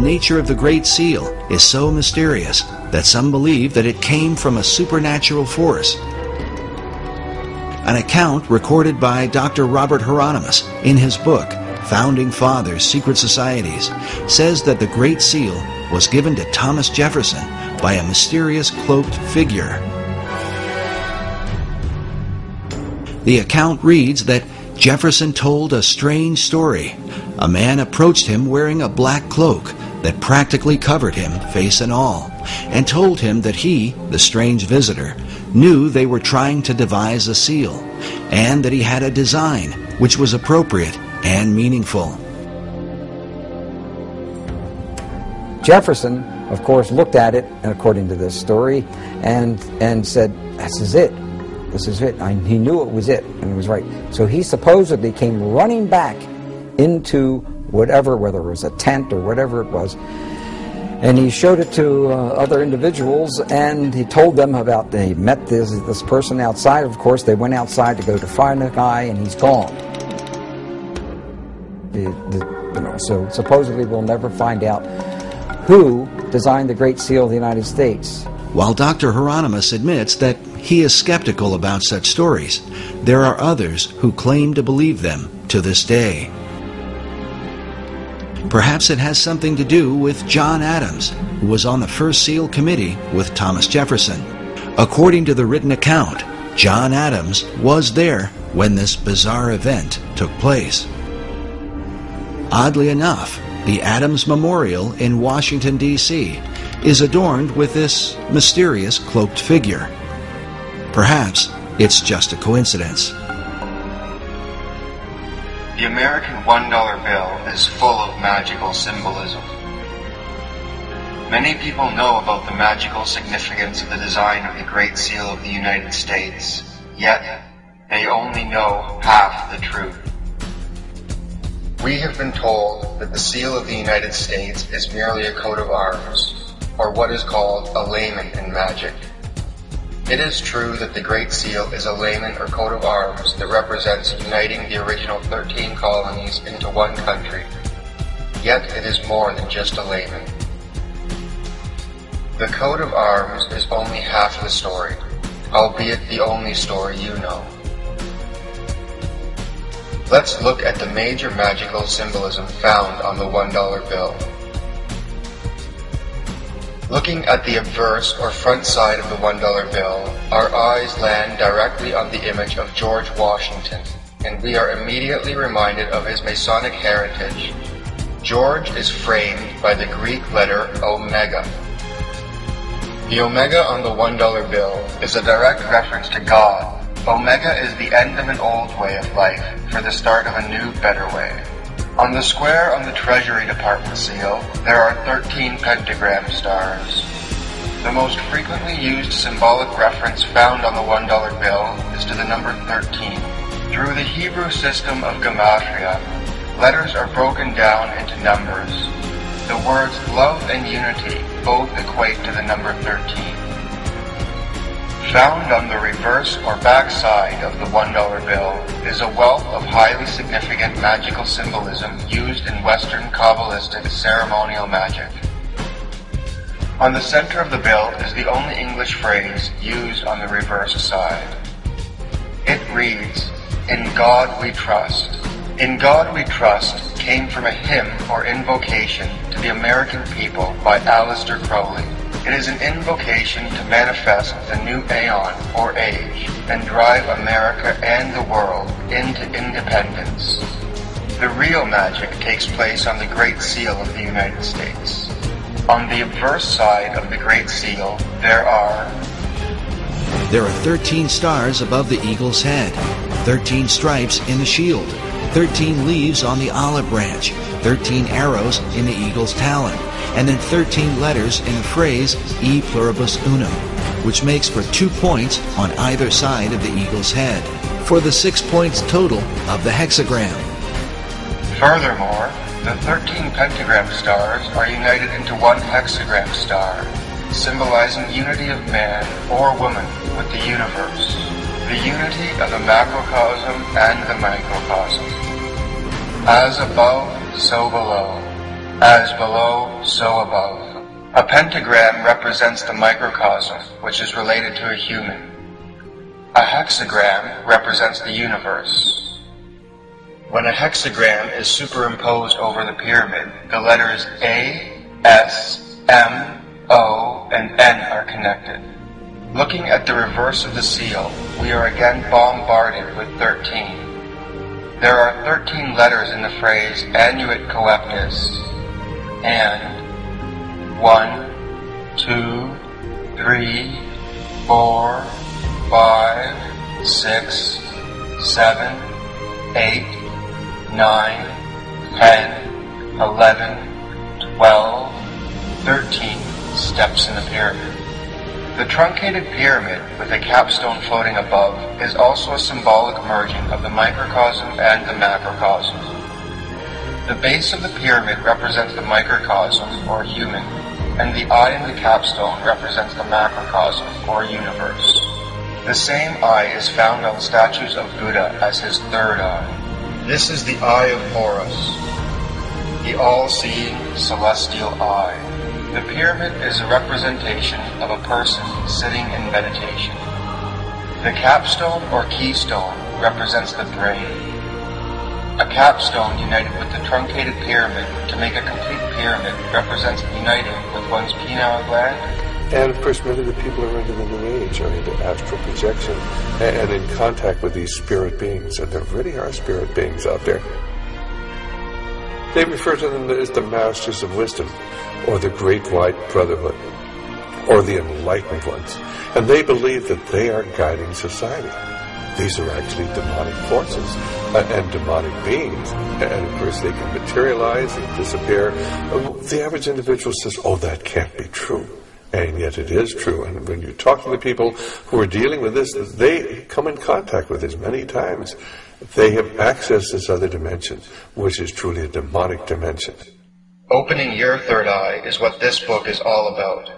nature of the Great Seal is so mysterious that some believe that it came from a supernatural force. An account recorded by Dr. Robert Hieronymus in his book, Founding Fathers, Secret Societies, says that the Great Seal was given to Thomas Jefferson by a mysterious cloaked figure. The account reads that Jefferson told a strange story. A man approached him wearing a black cloak that practically covered him, face and all, and told him that he, the strange visitor, knew they were trying to devise a seal, and that he had a design which was appropriate and meaningful. Jefferson, of course, looked at it, according to this story, and said, "This is it. This is it." He knew it was it, and it was right. So he supposedly came running back into whatever, whether it was a tent or whatever it was, and he showed it to other individuals, and he told them about, he met this person outside. Of course, they went outside to go to find the guy, and he's gone. So supposedly we'll never find out who designed the Great Seal of the United States. While Dr. Hieronymus admits that he is skeptical about such stories, there are others who claim to believe them to this day. Perhaps it has something to do with John Adams, who was on the first seal committee with Thomas Jefferson. According to the written account, John Adams was there when this bizarre event took place. Oddly enough, the Adams Memorial in Washington, D.C. is adorned with this mysterious cloaked figure. Perhaps it's just a coincidence. The American $1 bill is full of magical symbolism. Many people know about the magical significance of the design of the Great Seal of the United States, yet they only know half the truth. We have been told that the seal of the United States is merely a coat of arms, or what is called a layman in magic. It is true that the Great Seal is a layman or coat of arms that represents uniting the original 13 colonies into one country. Yet it is more than just a layman. The coat of arms is only half the story, albeit the only story you know. Let's look at the major magical symbolism found on the $1 bill. Looking at the obverse or front side of the $1 bill, our eyes land directly on the image of George Washington, and we are immediately reminded of his Masonic heritage. George is framed by the Greek letter Omega. The Omega on the $1 bill is a direct reference to God. Omega is the end of an old way of life for the start of a new, better way. On the square on the Treasury Department seal, there are 13 pentagram stars. The most frequently used symbolic reference found on the $1 bill is to the number 13. Through the Hebrew system of gematria, letters are broken down into numbers. The words love and unity both equate to the number 13. Found on the reverse or back side of the $1 bill is a wealth of highly significant magical symbolism used in Western Kabbalistic ceremonial magic. On the center of the bill is the only English phrase used on the reverse side. It reads, "In God we trust." "In God we trust" came from a hymn or invocation to the American people by Aleister Crowley. It is an invocation to manifest the new aeon or age and drive America and the world into independence. The real magic takes place on the Great Seal of the United States. On the obverse side of the Great Seal, there are 13 stars above the eagle's head, 13 stripes in the shield, 13 leaves on the olive branch, 13 arrows in the eagle's talon, and then 13 letters in the phrase E pluribus unum, which makes for 2 points on either side of the eagle's head, for the 6 points total of the hexagram. Furthermore, the 13 pentagram stars are united into one hexagram star, symbolizing unity of man or woman with the universe, the unity of the macrocosm and the microcosm. As above, so below. As below, so above. A pentagram represents the microcosm, which is related to a human. A hexagram represents the universe. When a hexagram is superimposed over the pyramid, the letters A, S, M, O, and N are connected. Looking at the reverse of the seal, we are again bombarded with 13. There are 13 letters in the phrase annuit coeptis, and 1, 2, 3, 4, 5, 6, 7, 8, 9, 10, 11, 12, 13 steps in the pyramid. The truncated pyramid with a capstone floating above is also a symbolic merging of the microcosm and the macrocosm. The base of the pyramid represents the microcosm, or human, and the eye in the capstone represents the macrocosm, or universe. The same eye is found on statues of Buddha as his third eye. This is the eye of Horus, the all-seeing celestial eye. The pyramid is a representation of a person sitting in meditation. The capstone or keystone represents the brain. A capstone united with the truncated pyramid to make a complete pyramid represents uniting with one's pineal gland. And of course, many of the people who are into the New Age are into astral projection and in contact with these spirit beings, and there really are spirit beings out there. They refer to them as the Masters of Wisdom, or the Great White Brotherhood, or the Enlightened Ones, and they believe that they are guiding society. These are actually demonic forces and demonic beings, and of course they can materialize and disappear. The average individual says, oh, that can't be true. And yet it is true. And when you talk to the people who are dealing with this, they come in contact with this many times. They have accessed this other dimension, which is truly a demonic dimension. Opening your third eye is what this book is all about.